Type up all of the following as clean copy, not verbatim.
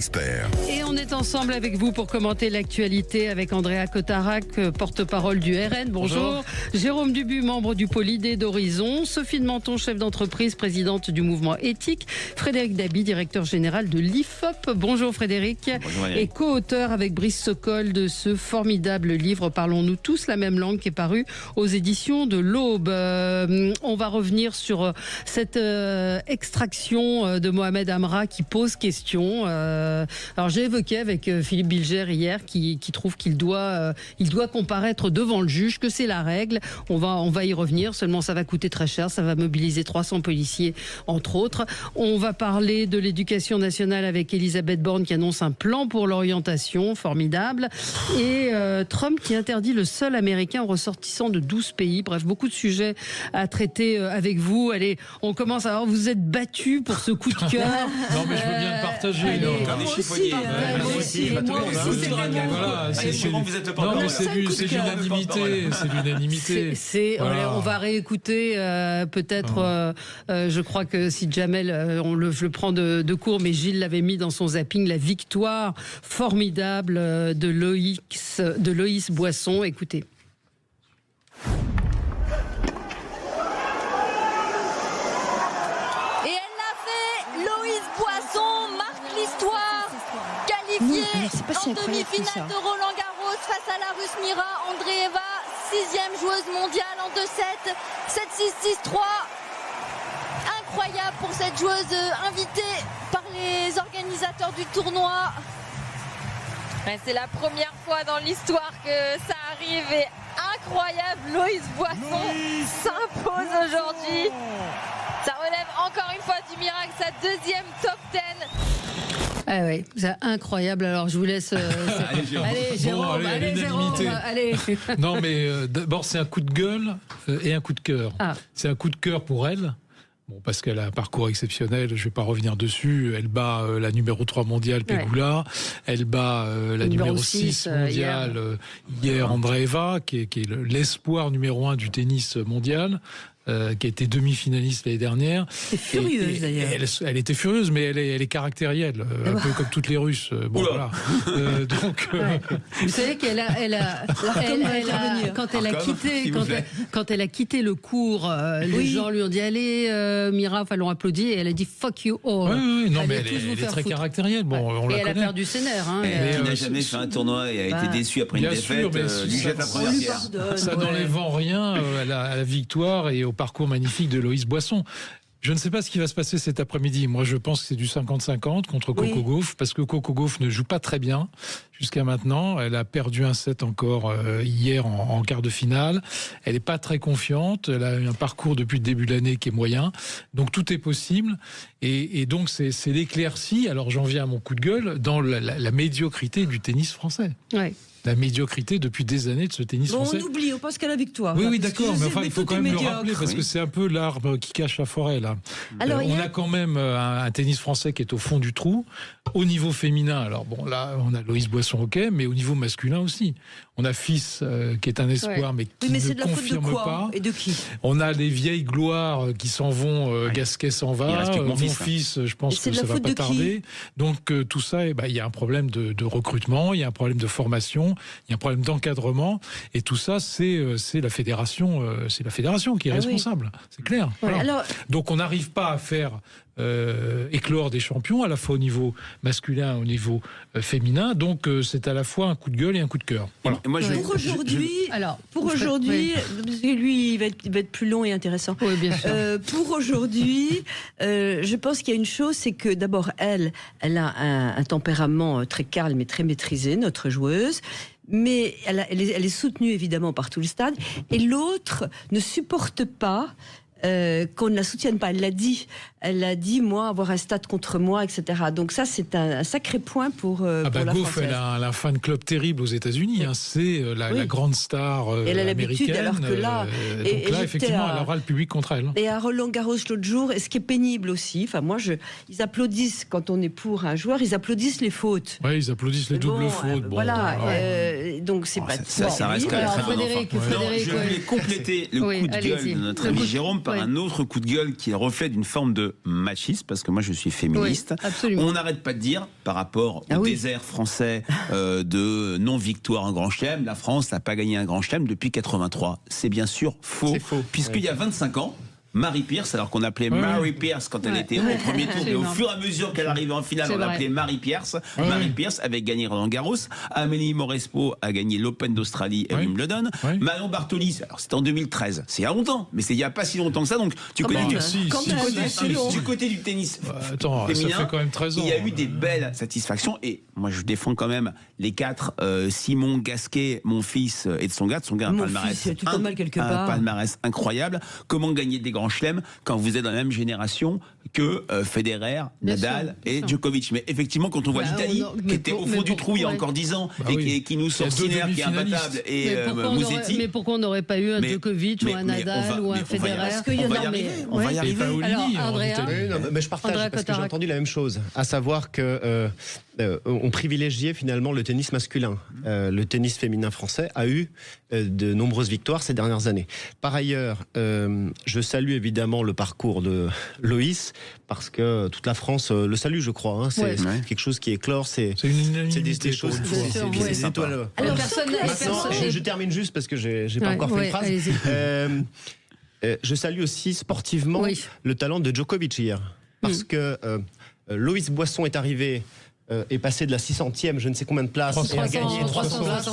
l'expert. Et on est ensemble avec vous pour commenter l'actualité avec Andrea Cotarac, porte-parole du RN. Bonjour. Jérôme Dubu, membre du pôle idée d'Horizon. Sophie de Menton, chef d'entreprise, présidente du mouvement éthique. Frédéric Dabi, directeur général de l'IFOP. Bonjour Frédéric. Bonjour, et co-auteur avec Brice Sokol de ce formidable livre Parlons-nous tous la même langue qui est paru aux éditions de l'Aube. On va revenir sur cette extraction de Mohamed Amra qui pose question. Alors j'ai évoqué avec Philippe Bilger hier qui trouve qu'il doit comparaître devant le juge, que c'est la règle. On va y revenir, seulement ça va coûter très cher, ça va mobiliser 300 policiers entre autres. On va parler de l'éducation nationale avec Elisabeth Borne qui annonce un plan pour l'orientation formidable et Trump qui interdit le sol américain aux ressortissants de 12 pays. Bref, beaucoup de sujets à traiter avec vous. Allez, on commence à voir, vous êtes battus pour ce coup de cœur. Non mais je veux bien le partager. C'est l'unanimité. On va réécouter peut-être. Je crois que si Jamel, je le prends de court, mais Gilles l'avait mis dans son zapping, la victoire formidable de Loïs Boisson. Écoutez. En demi-finale de Roland Garros face à la Russe Mira Andreeva, 6e joueuse mondiale en 2-7, 7-6, 6-3. Incroyable pour cette joueuse invitée par les organisateurs du tournoi. C'est la première fois dans l'histoire que ça arrive et incroyable, Loïs Boisson s'impose aujourd'hui. Ça relève encore une fois du miracle, sa deuxième top 10. Ah oui, c'est incroyable. Alors je vous laisse. Allez, Jérôme. Allez. Non, mais d'abord, c'est un coup de gueule et un coup de cœur. C'est un coup de cœur pour elle. Bon, parce qu'elle a un parcours exceptionnel, je ne vais pas revenir dessus. Elle bat la numéro 3 mondiale, Pegula. Elle bat la numéro 6 mondiale hier, Andreeva, qui est l'espoir numéro 1 du tennis mondial. Qui a été demi-finaliste l'année dernière. C'est furieuse d'ailleurs. Elle était furieuse, mais elle est caractérielle, un peu comme toutes les Russes. Bon, voilà. Vous savez quand elle a quitté le cours, les gens lui ont dit allez, Mira, fallait applaudir, et elle a dit fuck you all. Oui, non, mais elle est très caractérielle. Bon, on la et elle connaît. a perdu ses nerfs. Qui n'a jamais fait un tournoi et a été déçue après une défaite, lui jette la première pierre. Ça n'enlève en rien à la victoire et au parcours magnifique de Loïs Boisson. Je ne sais pas ce qui va se passer cet après-midi. Moi, je pense que c'est du 50-50 contre Coco Gauff, parce que Coco Gauff ne joue pas très bien jusqu'à maintenant. Elle a perdu un set encore hier en quart de finale. Elle n'est pas très confiante. Elle a eu un parcours depuis le début de l'année qui est moyen. Donc, tout est possible. Et donc, c'est l'éclaircie, alors j'en viens à mon coup de gueule, dans la médiocrité du tennis français. Ouais. La médiocrité depuis des années de ce tennis français. On oublie, on pense qu'à la victoire. Oui, d'accord, mais enfin, il faut quand même le rappeler, parce que c'est un peu l'arbre qui cache la forêt, là. Alors, on a quand même un tennis français qui est au fond du trou. Au niveau féminin, alors bon, là, on a Loïs Boisson, ok, mais au niveau masculin aussi. On a Fils, qui est un espoir, mais qui ne confirme pas. Et de qui? On a les vieilles gloires qui s'en vont, Gasquet s'en va, mon fils, je pense que ça va pas tarder. Donc, tout ça, il y a un problème de recrutement, il y a un problème de formation, il y a un problème d'encadrement, et tout ça, c'est la fédération qui est responsable, c'est clair. Voilà. Alors... Donc on n'arrive pas à faire éclore des champions, à la fois au niveau masculin, au niveau féminin. Donc c'est à la fois un coup de gueule et un coup de cœur. Voilà. Pour aujourd'hui, parce que lui, il va être plus long et intéressant. Oui, bien sûr. Pour aujourd'hui, je pense qu'il y a une chose, c'est que d'abord, elle a un tempérament très calme et très maîtrisé, notre joueuse. Mais elle est soutenue évidemment par tout le stade. Et l'autre ne supporte pas qu'on ne la soutienne pas. Elle a dit, moi, avoir un stade contre moi, etc. Donc ça, c'est un sacré point pour la Gauff, Française. elle a un fan club terrible aux États-Unis. Hein. C'est la grande star elle a l'habitude, américaine. alors que là, donc là, effectivement, elle aura le public contre elle. Et à Roland Garros l'autre jour, et ce qui est pénible aussi, enfin moi, ils applaudissent quand on est pour un joueur, ils applaudissent les fautes. Oui, ils applaudissent les doubles fautes. Voilà, donc c'est pas. Ça reste quand même très bon. Je voulais compléter le coup de gueule de notre ami Jérôme par un autre coup de gueule qui est le reflet d'une forme de machisme, parce que moi je suis féministe. On n'arrête pas de dire, par rapport au désert français de non-victoire en Grand Chelem, la France n'a pas gagné un Grand Chelem depuis 83. C'est bien sûr faux, puisqu'il y a 25 ans, Mary Pierce, alors qu'on appelait Mary Pierce quand elle était au premier tour, et au fur et à mesure qu'elle arrivait en finale, on l'appelait Mary Pierce. Mary Pierce avait gagné Roland Garros, Amélie Mauresmo a gagné l'Open d'Australie et Wimbledon, Marion Bartoli, alors c'était en 2013, c'est il y a longtemps, mais c'est il n'y a pas si longtemps que ça, donc du côté du tennis féminin, ça fait quand même 13 ans. Il y a eu des belles satisfactions, et moi je défends quand même les 4, Simon Gasquet, mon fils, et Tsonga un palmarès incroyable. Comment gagner des grands chelems quand vous êtes dans la même génération que Federer, Nadal et Djokovic. Mais effectivement, quand on voit l'Italie, qui était au fond du trou il y a encore 10 ans, et qui nous sort Sinner, qui est imbattable, et Musetti. Mais pourquoi on n'aurait pas eu un Djokovic ou un Nadal ou un Federer? On va y arriver. Mais je partage, parce que j'ai entendu la même chose, à savoir que on privilégiait finalement le tennis masculin. Le tennis féminin français a eu de nombreuses victoires ces dernières années. Par ailleurs, je salue évidemment le parcours de Loïs, parce que toute la France le salue, je crois. C'est quelque chose qui éclore. C'est des choses. C'est des étoiles. Alors, je termine juste parce que j'ai pas encore fait une phrase. Je salue aussi sportivement le talent de Djokovic hier, parce que Loïs Boisson est arrivé. Est passé de la 600e, je ne sais combien de places, et a gagné 300 places.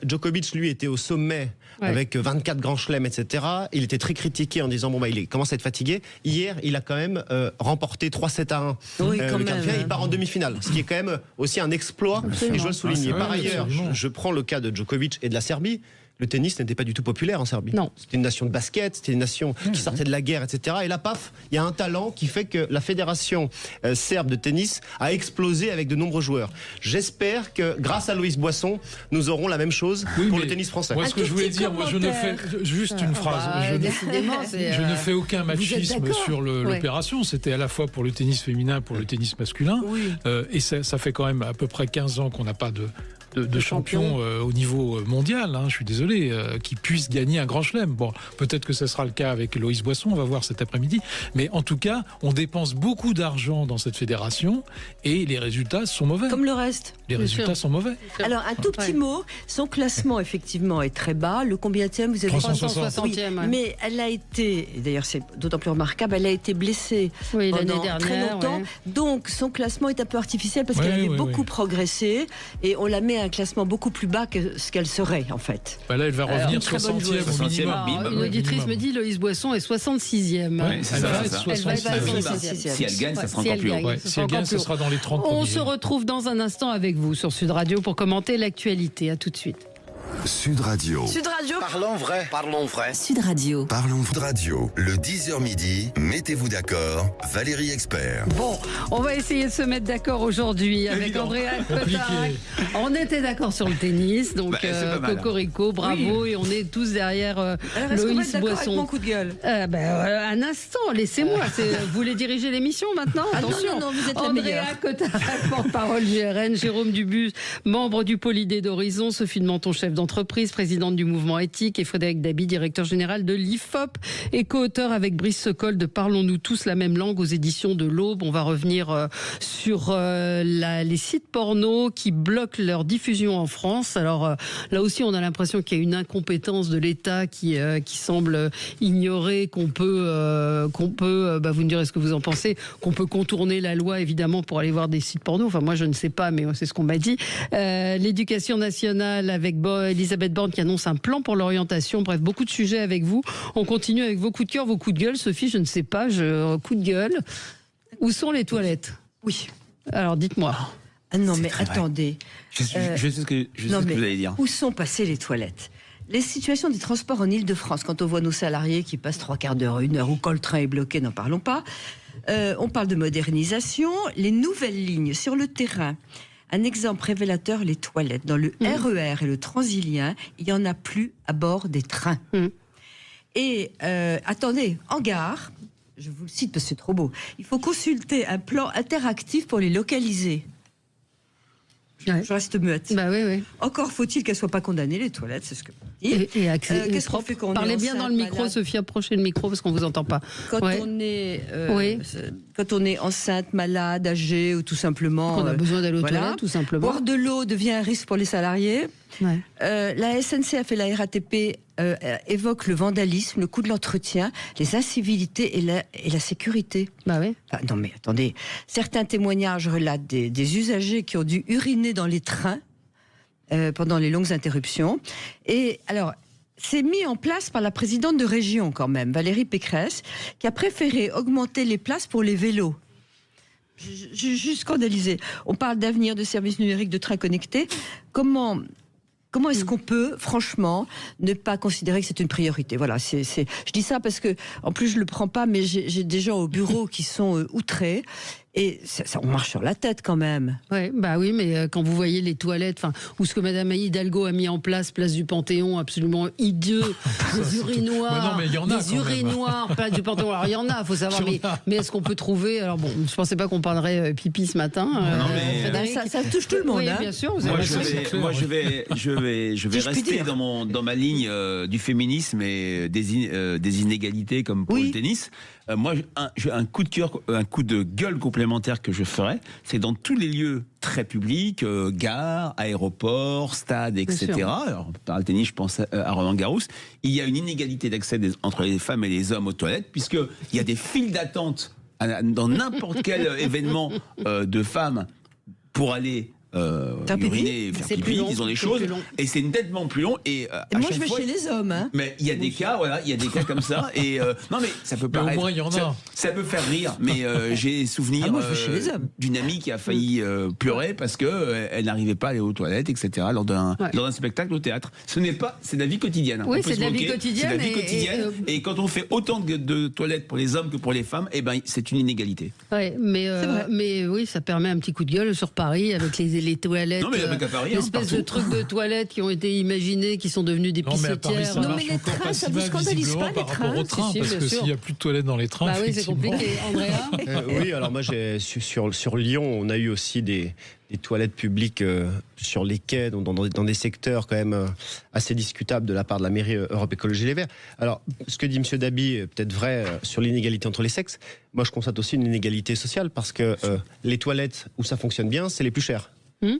Djokovic, lui, était au sommet avec 24 grands chelems, etc. Il était très critiqué en disant il commence à être fatigué. Hier, il a quand même remporté 3-7-1. Il part en demi-finale, ce qui est quand même aussi un exploit, et je dois le souligner. Par ailleurs, je prends le cas de Djokovic et de la Serbie. Le tennis n'était pas du tout populaire en Serbie. C'était une nation de basket, c'était une nation qui sortait de la guerre, etc. Et là, paf, il y a un talent qui fait que la fédération serbe de tennis a explosé avec de nombreux joueurs. J'espère que grâce à Loïs Boisson, nous aurons la même chose pour le tennis français. Moi, ce que je voulais dire, je ne fais juste une phrase. Je ne fais aucun machisme sur l'opération. C'était à la fois pour le tennis féminin, pour le tennis masculin. Et ça fait quand même à peu près 15 ans qu'on n'a pas de champion au niveau mondial, je suis désolé, qui puisse gagner un grand chelem. Bon, peut-être que ce sera le cas avec Loïs Boisson, on va voir cet après-midi, mais en tout cas, on dépense beaucoup d'argent dans cette fédération et les résultats sont mauvais. Comme le reste. Les résultats sont mauvais. Alors, un tout petit mot, son classement, effectivement, est très bas. Le combienième, vous êtes 360e. Mais elle a été, et d'ailleurs c'est d'autant plus remarquable, elle a été blessée pendant très longtemps. Donc, son classement est un peu artificiel parce qu'elle avait beaucoup progressé, et on la met à un classement beaucoup plus bas que ce qu'elle serait, en fait. Là, elle va revenir 60e au minimum. Une auditrice me dit Loïs Boisson est 66e. Elle va être 66e. Si elle gagne, ça sera encore plus haut. Si elle gagne, ce sera dans les 30 premiers. On se retrouve dans un instant avec vous sur Sud Radio pour commenter l'actualité. À tout de suite. Sud Radio. Sud Radio. Parlons vrai. Parlons vrai. Sud Radio. Parlons radio. Le 10h midi. Mettez-vous d'accord. Valérie Expert. Bon, on va essayer de se mettre d'accord aujourd'hui avec Andrea Cotarac. On était d'accord sur le tennis, donc Cocorico, bravo, et on est tous derrière Loïs Boisson. Avec mon coup de gueule. Un instant, laissez-moi. Vous voulez diriger l'émission maintenant? Attention. Non, vous êtes la meilleure. Andrea Cotarac, porte-parole du RN, Jérôme Dubus, membre du Polydé d'Horizon, Sophie de Menton, chef d'entreprise, présidente du mouvement éthique, et Frédéric Dabi, directeur général de l'IFOP et co-auteur avec Brice Sokol de Parlons-nous tous la même langue aux éditions de l'Aube. On va revenir sur les sites porno qui bloquent leur diffusion en France. Alors là aussi, on a l'impression qu'il y a une incompétence de l'État qui semble ignorer qu'on peut, vous me direz ce que vous en pensez, qu'on peut contourner la loi évidemment pour aller voir des sites porno. Enfin moi je ne sais pas, mais c'est ce qu'on m'a dit. L'éducation nationale avec Elisabeth Borne qui annonce un plan pour l'orientation. Bref, beaucoup de sujets avec vous. On continue avec vos coups de cœur, vos coups de gueule. Sophie, je ne sais pas, coup de gueule. Où sont les toilettes? Oui. Alors, dites-moi. Ah non, mais attendez. Je sais ce que vous allez dire. Où sont passées les toilettes? Les situations des transports en Ile-de-France, quand on voit nos salariés qui passent 3/4 d'heure, 1 heure, ou quand le train est bloqué, n'en parlons pas. On parle de modernisation. Les nouvelles lignes sur le terrain. Un exemple révélateur, les toilettes. Dans le RER et le Transilien, il n'y en a plus à bord des trains. Et attendez, en gare, je vous le cite parce que c'est trop beau, il faut consulter un plan interactif pour les localiser. Je reste muette. Oui. Encore faut-il qu'elles ne soient pas condamnées, les toilettes, c'est ce que... Et accès qu'est-ce qu'on fait quand on Parlez est bien enceinte, dans le micro, malade. Sophie, approchez le micro parce qu'on vous entend pas. Quand on est enceinte, malade, âgée ou tout simplement... On a besoin d'aller aux toilettes, tout simplement. Boire de l'eau devient un risque pour les salariés. Ouais. La SNCF et la RATP évoquent le vandalisme, le coût de l'entretien, les incivilités et la sécurité. Bah oui. Ah, non mais attendez, certains témoignages relatent des usagers qui ont dû uriner dans les trains pendant les longues interruptions. Et alors, c'est mis en place par la présidente de région quand même, Valérie Pécresse, qui a préféré augmenter les places pour les vélos. Je suis juste scandalisée. On parle d'avenir de services numériques de trains connectés. Comment est-ce qu'on peut, franchement, ne pas considérer que c'est une priorité? Voilà, je dis ça parce que, en plus, je le prends pas, mais j'ai des gens au bureau qui sont outrés. Et on marche sur la tête quand même. Ouais, bah oui, mais quand vous voyez les toilettes, ou ce que Madame Hidalgo a mis en place, place du Panthéon, absolument hideux, des urinoirs, place du Panthéon. Alors il y en a, faut savoir, mais est-ce qu'on peut trouver? Alors bon, je pensais pas qu'on parlerait pipi ce matin. Ça touche tout le monde. Oui, hein. bien sûr. Moi, je vais rester dans ma ligne du féminisme et des inégalités comme pour le tennis. Moi, j'ai un coup de cœur, un coup de gueule complémentaire que je ferais, c'est dans tous les lieux très publics, gares, aéroports, stades, etc. Alors, par le tennis, je pense à Roland-Garros. Il y a une inégalité d'accès entre les femmes et les hommes aux toilettes, puisqu'il y a des files d'attente dans n'importe quel événement de femmes pour aller uriner, faire pipi, ils ont des choses, et c'est nettement plus long. Et moi, je vais chez les hommes. Hein. Mais il y a des cas, il y a des cas comme ça. Et non, mais ça peut paraître. Au moins, il y en a. Ça peut faire rire, mais j'ai souvenir d'une amie qui a failli pleurer parce que elle n'arrivait pas à aller aux toilettes, etc. lors d'un spectacle au théâtre. C'est de la vie quotidienne. Oui, c'est de la vie quotidienne. C'est de la vie quotidienne. Et quand on fait autant de toilettes pour les hommes que pour les femmes, c'est une inégalité. Ouais, mais oui, ça permet un petit coup de gueule sur Paris avec les toilettes. Non, mais avec à Paris, l'espèce de trucs de toilettes qui ont été imaginés, qui sont devenus des pissotières. Non, mais les trains, ça vous scandalise pas, les trains? Au train, parce que s'il n'y a plus de toilettes dans les trains, bah oui, c'est compliqué. Andrea? Oui, alors moi, sur Lyon, on a eu aussi des toilettes publiques sur les quais, dans des secteurs quand même assez discutables de la part de la mairie Europe Écologie Les Verts. Alors, ce que dit M. Dabi est peut-être vrai sur l'inégalité entre les sexes. Moi, je constate aussi une inégalité sociale parce que les toilettes où ça fonctionne bien, c'est les plus chères.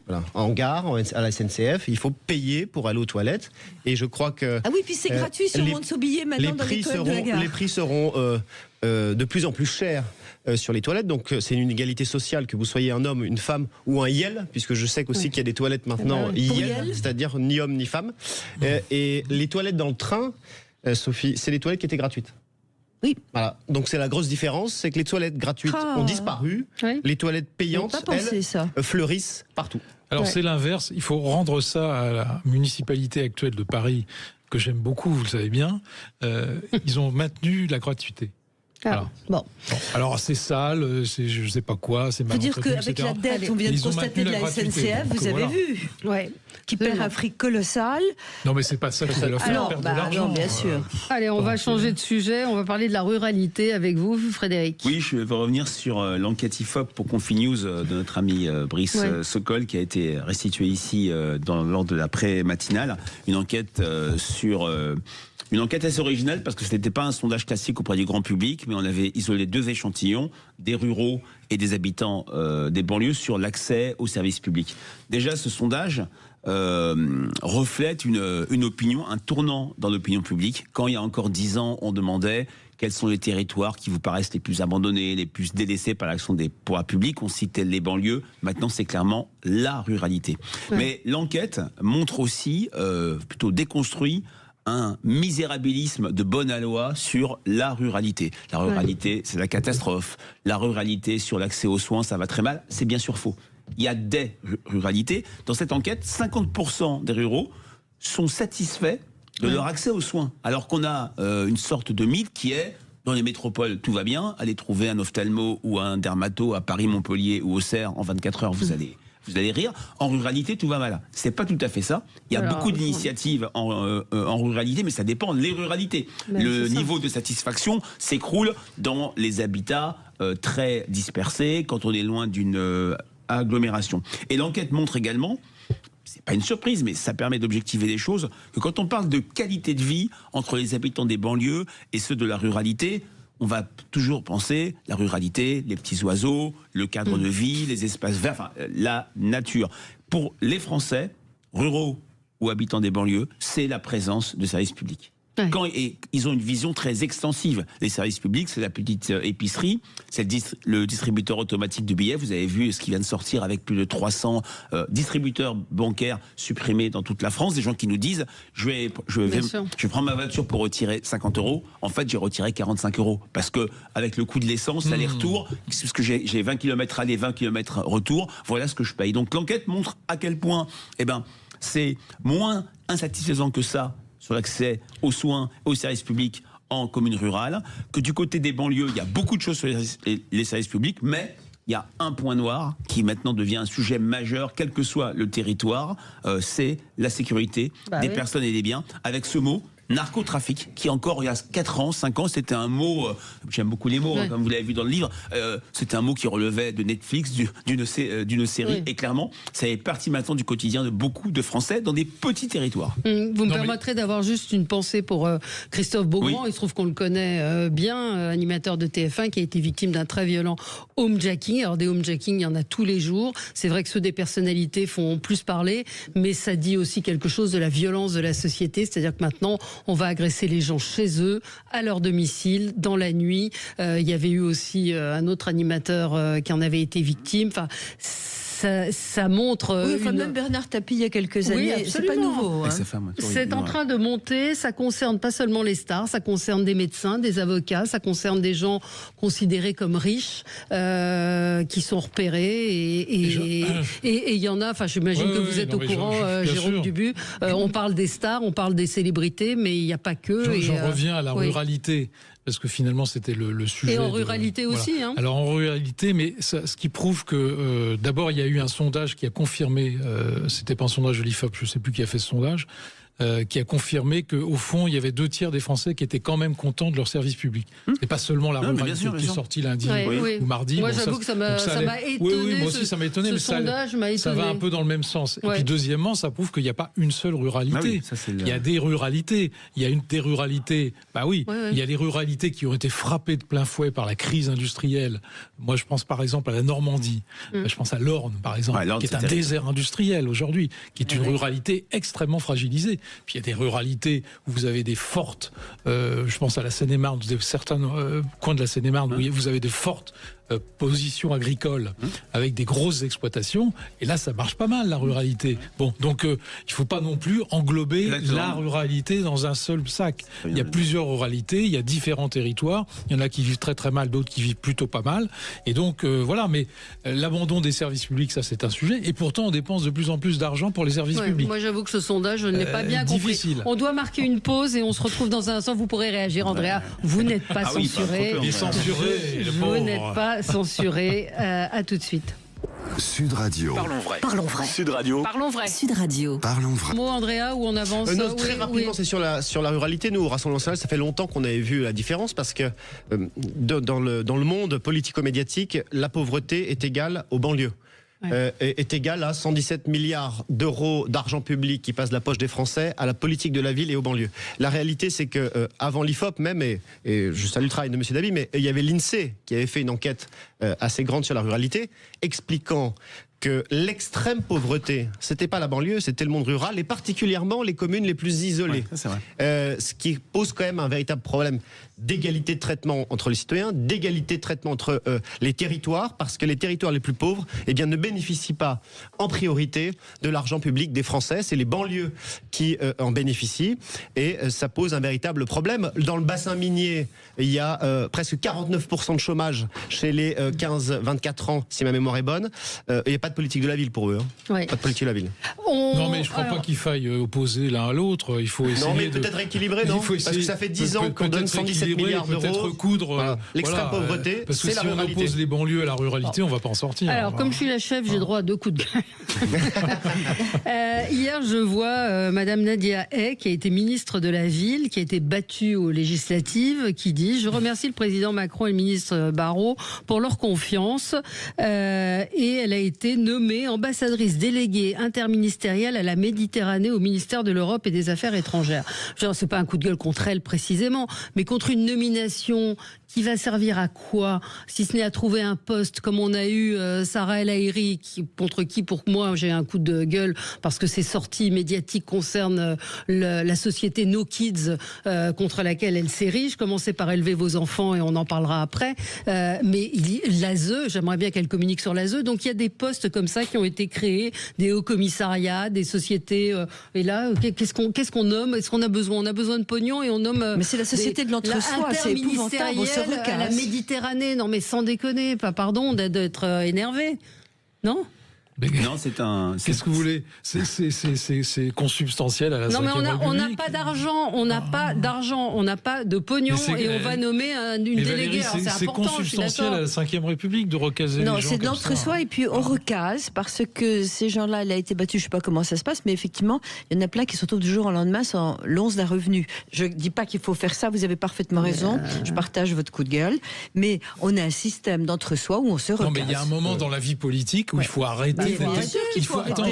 Voilà. En gare, à la SNCF, il faut payer pour aller aux toilettes. Et je crois que... Ah oui, puis c'est gratuit si on monte son billet maintenant dans les toilettes de la gare. Les prix seront de plus en plus chers sur les toilettes. Donc c'est une inégalité sociale, que vous soyez un homme, une femme ou un YEL, puisque je sais aussi qu'il y a des toilettes maintenant YEL, c'est-à-dire ni homme ni femme. Et les toilettes dans le train, Sophie, c'est les toilettes qui étaient gratuites. Oui. Voilà. Donc c'est la grosse différence, c'est que les toilettes gratuites ont disparu, les toilettes payantes, elles, fleurissent partout. Alors c'est l'inverse, il faut rendre ça à la municipalité actuelle de Paris, que j'aime beaucoup, vous le savez bien. Ils ont maintenu la gratuité. Voilà. Bon. Alors c'est sale, c'est je sais pas quoi, c'est mal entretenu. Faut dire qu'avec la dette, on vient de constater de la SNCF, vous avez vu, qui perd un fric colossal. Non mais c'est pas ça qui va leur faire perdre de l'argent. Non, bien sûr. Allez, on va changer de sujet, on va parler de la ruraalité avec vous, Frédéric. Oui, je vais revenir sur l'enquête IFOP pour Confinews de notre ami Brice Sokol, qui a été restituée ici lors de la pré-matinale. Une enquête une enquête assez originale parce que ce n'était pas un sondage classique auprès du grand public, mais on avait isolé 2 échantillons, des ruraux et des habitants des banlieues, sur l'accès aux services publics. Déjà, ce sondage reflète une opinion, un tournant dans l'opinion publique. Quand il y a encore 10 ans, on demandait quels sont les territoires qui vous paraissent les plus abandonnés, les plus délaissés par l'action des pouvoirs publics. On citait les banlieues. Maintenant, c'est clairement la ruralité. Mais l'enquête montre aussi, plutôt déconstruit, un misérabilisme de bonne aloi sur la ruralité. La ruralité, c'est la catastrophe. La ruralité sur l'accès aux soins, ça va très mal. C'est bien sûr faux. Il y a des ruralités. Dans cette enquête, 50% des ruraux sont satisfaits de leur accès aux soins. Alors qu'on a une sorte de mythe qui est, dans les métropoles, tout va bien. Allez trouver un ophtalmo ou un dermato à Paris, Montpellier ou Auxerre, en 24 heures, vous allez rire. En ruralité, tout va mal. C'est pas tout à fait ça. Il y a beaucoup d'initiatives en ruralité, mais ça dépend des ruralités. Le niveau de satisfaction s'écroule dans les habitats très dispersés, quand on est loin d'une agglomération. Et l'enquête montre également, c'est pas une surprise, mais ça permet d'objectiver les choses, que quand on parle de qualité de vie entre les habitants des banlieues et ceux de la ruralité, on va toujours penser la ruralité, les petits oiseaux, le cadre de vie, les espaces verts, enfin, la nature. Pour les Français, ruraux ou habitants des banlieues, c'est la présence de services publics. Et ils ont une vision très extensive. Les services publics, c'est la petite épicerie, c'est le distributeur automatique de billets. Vous avez vu ce qui vient de sortir avec plus de 300 distributeurs bancaires supprimés dans toute la France. Des gens qui nous disent, je vais prendre ma voiture pour retirer 50 €. En fait, j'ai retiré 45 € parce que avec le coût de l'essence, l'aller-retour, parce que j'ai 20 km aller, 20 km retour, voilà ce que je paye. Donc l'enquête montre à quel point, c'est moins insatisfaisant que ça sur l'accès aux soins, aux services publics en commune rurale, que du côté des banlieues, il y a beaucoup de choses sur les services publics, mais il y a un point noir qui maintenant devient un sujet majeur, quel que soit le territoire, c'est la sécurité des personnes et des biens, avec ce mot narcotrafic, qui encore il y a 4 ans, 5 ans, c'était un mot, j'aime beaucoup les mots, comme vous l'avez vu dans le livre, c'était un mot qui relevait de Netflix, d'une série, et clairement, ça est partie maintenant du quotidien de beaucoup de Français dans des petits territoires. Vous me permettrez d'avoir juste une pensée pour Christophe Beaugrand, il se trouve qu'on le connaît bien, animateur de TF1, qui a été victime d'un très violent homejacking. Alors des homejacking, il y en a tous les jours, c'est vrai que ceux des personnalités font plus parler, mais ça dit aussi quelque chose de la violence de la société, c'est-à-dire que maintenant, on va agresser les gens chez eux, à leur domicile, dans la nuit. Il y avait eu aussi un autre animateur qui en avait été victime. Enfin, ça montre... même Bernard Tapie, il y a quelques années, c'est pas nouveau. C'est en train de monter, ça concerne pas seulement les stars, ça concerne des médecins, des avocats, ça concerne des gens considérés comme riches, qui sont repérés, et il y en a, enfin j'imagine que vous êtes au courant, Jérôme Dubu, on parle des stars, on parle des célébrités, mais il n'y a pas que... J'en reviens à la ruralité. Parce que finalement, c'était le sujet. Et en ruralité aussi. Alors en ruralité, mais ce qui prouve que d'abord, il y a eu un sondage qui a confirmé, c'était pas un sondage de l'IFOP, je ne sais plus qui a fait ce sondage, qui a confirmé qu'au fond, il y avait 2/3 des Français qui étaient quand même contents de leur service public. C'est pas seulement la ruralité qui est sortie lundi ou mardi. Moi, j'avoue que ça m'a étonné. Oui, moi aussi, ça m'a étonné, mais ça va un peu dans le même sens. Et puis deuxièmement, ça prouve qu'il n'y a pas une seule ruralité. Il y a des ruralités. Il y a des ruralités. Il y a des ruralités qui ont été frappées de plein fouet par la crise industrielle. Moi, je pense par exemple à la Normandie. Je pense à l'Orne, par exemple, qui est un désert industriel aujourd'hui, qui est une ruralité extrêmement fragilisée. Puis il y a des ruralités où vous avez des fortes, je pense à la Seine-et-Marne, certains coins de la Seine-et-Marne où vous avez de fortes positions agricoles avec des grosses exploitations, et là ça marche pas mal la ruralité. Bon, donc il faut pas non plus englober la ruralité dans un seul sac. Il y a plusieurs ruralités, il y a différents territoires, il y en a qui vivent très très mal, d'autres qui vivent plutôt pas mal, et donc voilà, mais l'abandon des services publics, ça c'est un sujet, et pourtant on dépense de plus en plus d'argent pour les services publics. Moi j'avoue que ce sondage, je ne l'ai pas bien compris. On doit marquer une pause et on se retrouve dans un instant, vous pourrez réagir, Andrea, vous n'êtes pas censuré. Vous n'êtes pas censuré. À tout de suite. Sud Radio. Parlons vrai. Parlons vrai. Sud Radio. Parlons vrai. Sud Radio. Parlons vrai. Mot, Andrea, où on avance très rapidement, c'est sur la ruralité. Nous, au Rassemblement national, ça fait longtemps qu'on avait vu la différence parce que dans le monde politico-médiatique, la pauvreté est égale aux banlieues. Est égal à 117 milliards d'euros d'argent public qui passe de la poche des Français à la politique de la ville et aux banlieues. La réalité, c'est que avant l'IFOP même, et je salue le travail de M. Dabi, mais il y avait l'INSEE qui avait fait une enquête assez grande sur la ruralité, expliquant que l'extrême pauvreté, c'était pas la banlieue, c'était le monde rural, et particulièrement les communes les plus isolées. Ouais, ça, c'est vrai. Ce qui pose quand même un véritable problème d'égalité de traitement entre les citoyens, d'égalité de traitement entre les territoires, parce que les territoires les plus pauvres ne bénéficient pas en priorité de l'argent public des Français. C'est les banlieues qui en bénéficient, et ça pose un véritable problème. Dans le bassin minier, il y a presque 49% de chômage chez les 15-24 ans, si ma mémoire est bonne. Il n'y a pas de politique de la ville pour eux. Pas de politique de la ville. Non, mais je ne crois pas qu'il faille opposer l'un à l'autre. Il faut essayer. Non, mais peut-être équilibrer, non ? Parce que ça fait 10 ans qu'on donne 117 milliards d'euros. Peut-être recoudre l'extrême pauvreté. Parce que si on oppose les banlieues à la ruralité, on ne va pas en sortir. Alors, comme je suis la chef, j'ai droit à 2 coups de gueule. Hier, je vois Madame Nadia Hay, qui a été ministre de la Ville, qui a été battue aux législatives, qui dit « Je remercie le président Macron et le ministre Barrot pour leur confiance. » Et elle a été nommée ambassadrice déléguée interministérielle à la Méditerranée au ministère de l'Europe et des Affaires étrangères. C'est pas un coup de gueule contre elle précisément, mais contre une nomination qui va servir à quoi, si ce n'est à trouver un poste comme on a eu Sarah El Haïry, contre qui pour moi j'ai un coup de gueule parce que ses sorties médiatiques concernent la société No Kids contre laquelle elle s'érige. Commencez par élever vos enfants et on en parlera après. Mais l'ASE, j'aimerais bien qu'elle communique sur l'ASE. Donc il y a des postes comme ça qui ont été créés, des hauts commissariats, des sociétés. Et là, qu'est-ce qu'on nomme? Est-ce qu'on a besoin? On a besoin de pognon et on nomme. Mais c'est la société de l'entre-soi, c'est épouvantable. À la Méditerranée, non mais sans déconner, pas pardon d'être énervé, non? Non, c'est un. Qu'est-ce que vous voulez? C'est consubstantiel à la Cinquième République. Non, mais on n'a pas d'argent, on n'a pas de pognon et on va nommer une déléguée. C'est consubstantiel à la Cinquième République de recaser les gens. Non, c'est de l'entre-soi et puis on recase parce que ces gens-là, elle a été battue, je ne sais pas comment ça se passe, mais effectivement, il y en a plein qui se retrouvent du jour au lendemain sans l'once d'un revenu. Je ne dis pas qu'il faut faire ça, vous avez parfaitement raison, je partage votre coup de gueule, mais on a un système d'entre-soi où on se recase. Non, mais il y a un moment dans la vie politique où il faut arrêter. Bien sûr qu'il faut arrêter. Attends,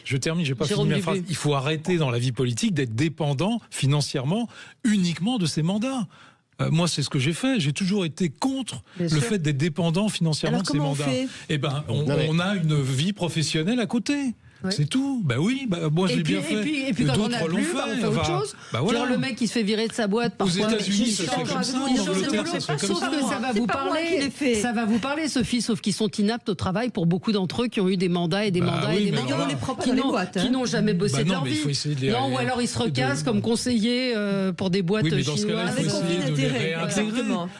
je termine, j'ai pas fini ma phrase. Il faut arrêter dans la vie politique d'être dépendant financièrement uniquement de ses mandats. Moi, c'est ce que j'ai fait. J'ai toujours été contre le fait d'être dépendant financièrement de ses mandats. Eh ben, on a une vie professionnelle à côté. Ouais. C'est tout. Bah oui, moi j'ai bien fait. Et puis quand on a plus, on fait autre chose. Voilà. Genre le mec qui se fait virer de sa boîte parfois. Aux États-Unis, ça se fait comme ça. En Angleterre, ça se fait comme ça. Sauf que ça va vous parler, Sophie, sauf qu'ils sont inaptes au travail pour beaucoup d'entre eux qui ont eu des mandats et des mandats et des mandats qui n'ont jamais bossé de leur vie. Non, ou alors ils se recassent comme conseillers pour des boîtes chinoises. Avec conflit d'intérêt.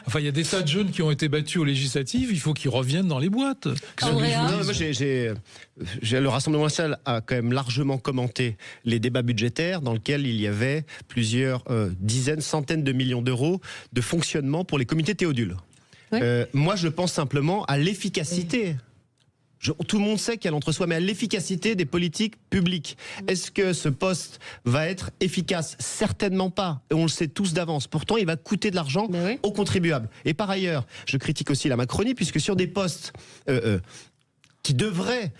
Enfin, il y a des tas de jeunes qui ont été battus aux législatives. Il faut qu'ils reviennent dans les boîtes. Moi, j'ai le Rassemblement national a quand même largement commenté les débats budgétaires dans lesquels il y avait plusieurs dizaines, centaines de millions d'euros de fonctionnement pour les comités Théodule. Ouais. Moi, je pense simplement à l'efficacité. Tout le monde sait qu'il y a l'entre-soi, mais à l'efficacité des politiques publiques. Est-ce que ce poste va être efficace? Certainement pas. Et on le sait tous d'avance. Pourtant, il va coûter de l'argent aux contribuables. Et par ailleurs, je critique aussi la Macronie, puisque sur des postes qui devrait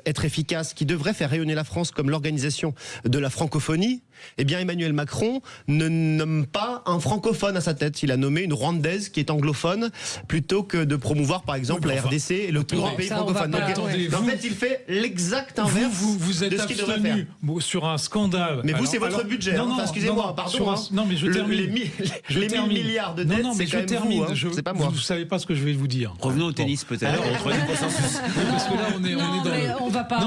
être efficace, qui devrait faire rayonner la France comme l'organisation de la francophonie, eh bien Emmanuel Macron ne nomme pas un francophone à sa tête. Il a nommé une Rwandaise qui est anglophone plutôt que de promouvoir par exemple la RDC et le plus grand pays francophone. En fait, il fait l'exact inverse vous êtes de ce qu'il devrait faire. Sur un scandale. Mais vous, c'est votre budget. Excusez-moi, pardon. Non, mais je termine. Les 1000 milliards de dettes, c'est quand même vous. C'est pas moi. Vous savez pas ce que je vais vous dire. Revenons au tennis peut-être. On trouve du consensus. Parce que là, on est dans. On va pas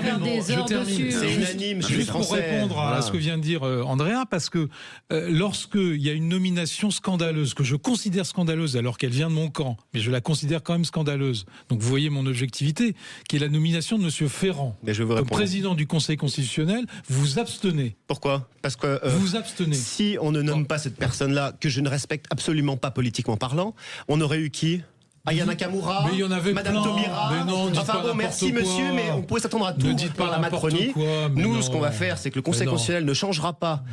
faire des heures dessus. C'est unanime. Juste pour répondre à ce que vient de dire Andrea, parce que lorsqu'il y a une nomination scandaleuse, que je considère scandaleuse alors qu'elle vient de mon camp, mais je la considère quand même scandaleuse, donc vous voyez mon objectivité, qui est la nomination de M. Ferrand comme président du Conseil constitutionnel, vous abstenez. Pourquoi? Parce que vous abstenez. Si on ne nomme pas cette personne-là, que je ne respecte absolument pas politiquement parlant, on aurait eu qui? Aya Nakamura, mais il y en avait Madame Taubira. Enfin bon, merci monsieur, mais on pouvait s'attendre à tout par la Macronie. Nous, ce qu'on va faire, c'est que le Conseil constitutionnel ne changera pas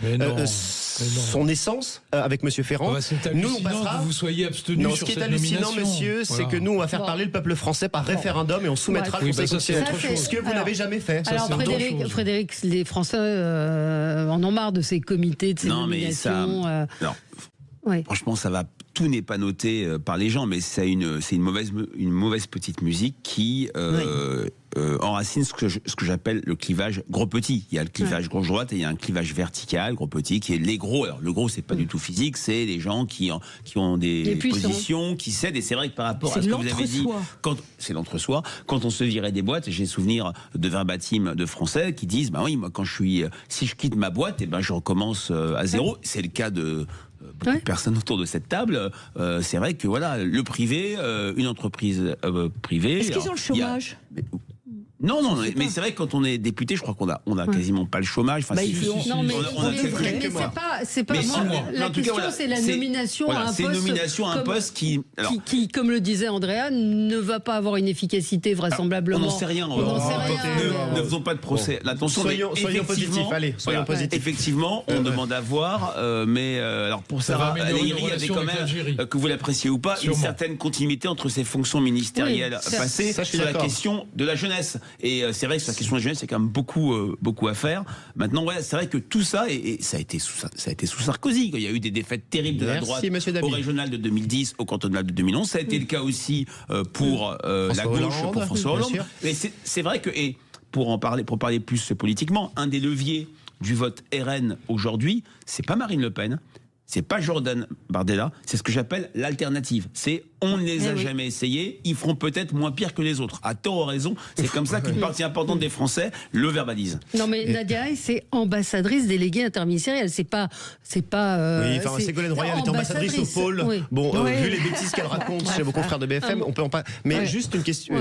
son essence avec monsieur Ferrand. Nous, on passera. Que vous soyez abstenus sur cette nomination. Ce qui est hallucinant, monsieur, c'est que nous, on va faire parler le peuple français par référendum et on soumettra le Conseil constitutionnel. Ce que vous n'avez jamais fait. Alors, Frédéric, les Français en ont marre de ces comités, de ces nominations. Ouais. Franchement, tout n'est pas noté par les gens, mais c'est une mauvaise petite musique qui enracine ce que j'appelle le clivage gros-petit. Il y a le clivage gauche-droite et il y a un clivage vertical, gros-petit, qui est les gros. Alors, le gros, c'est pas du tout physique, c'est les gens qui ont des positions, qui cèdent. Et c'est vrai que par rapport à ce que vous avez dit, c'est l'entre-soi. Quand on se virait des boîtes, j'ai souvenir de verbatim de Français qui disent, bah oui, moi, si je quitte ma boîte, je recommence à zéro. C'est le cas de beaucoup de personnes autour de cette table. C'est vrai que voilà, le privé, une entreprise privée. Est-ce qu'ils ont le chômage? Non, Non, mais c'est vrai que quand on est député, je crois qu'on a quasiment pas le chômage. Enfin, non, mais c'est pas moi. La question, c'est la nomination à un poste. C'est une nomination à un poste qui, comme le disait Andrea, ne va pas avoir une efficacité vraisemblablement. On n'en sait rien. Ne faisons pas de procès. Attention, soyons positifs. Allez, soyons positifs. Effectivement, on demande à voir, mais alors pour Sarah El-Haïry, avait quand même, que vous l'appréciez ou pas, une certaine continuité entre ses fonctions ministérielles passées sur la question de la jeunesse. Et c'est vrai que sur la question de la jeunesse, il y a quand même beaucoup à faire. Maintenant, c'est vrai que tout ça, et ça a été sous Sarkozy. Il y a eu des défaites terribles de la droite au régional de 2010, au cantonal de 2011. Ça a été le cas aussi pour la gauche, pour François Hollande. Mais c'est vrai que, et pour parler plus politiquement, un des leviers du vote RN aujourd'hui, c'est pas Marine Le Pen, c'est pas Jordan Bardella, c'est ce que j'appelle l'alternative. C'est on ne les a jamais essayés, ils feront peut-être moins pire que les autres. À tort ou raison, c'est comme ça qu'une partie importante des Français le verbalise. Non mais Nadia, c'est ambassadrice déléguée interministérielle, c'est pas. Ségolène Royal est ambassadrice au pôle. Oui. Bon, vu les bêtises qu'elle raconte chez vos confrères de BFM, on peut en pas. Mais juste une question.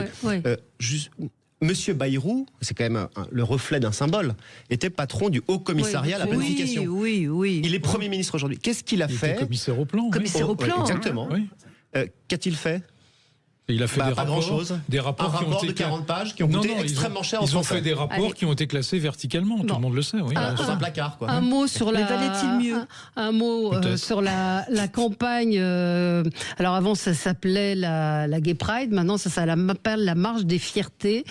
Monsieur Bayrou, c'est quand même le reflet d'un symbole, était patron du Haut Commissariat à la planification. Oui. Il est Premier ministre aujourd'hui. Qu'est-ce qu'il a fait? Commissaire au plan. Commissaire au plan. Exactement. Oui. Qu'a-t-il fait? Et il a fait pas grand-chose. Des rapports qui ont été de 40 pages qui ont coûté extrêmement cher. Ils ont fait des rapports qui ont été classés verticalement. Tout le monde le sait. Oui. Dans un placard, quoi. Un mot sur un mot sur la campagne. Alors avant, ça s'appelait la Gay Pride. Maintenant, ça s'appelle la Marche des Fiertés.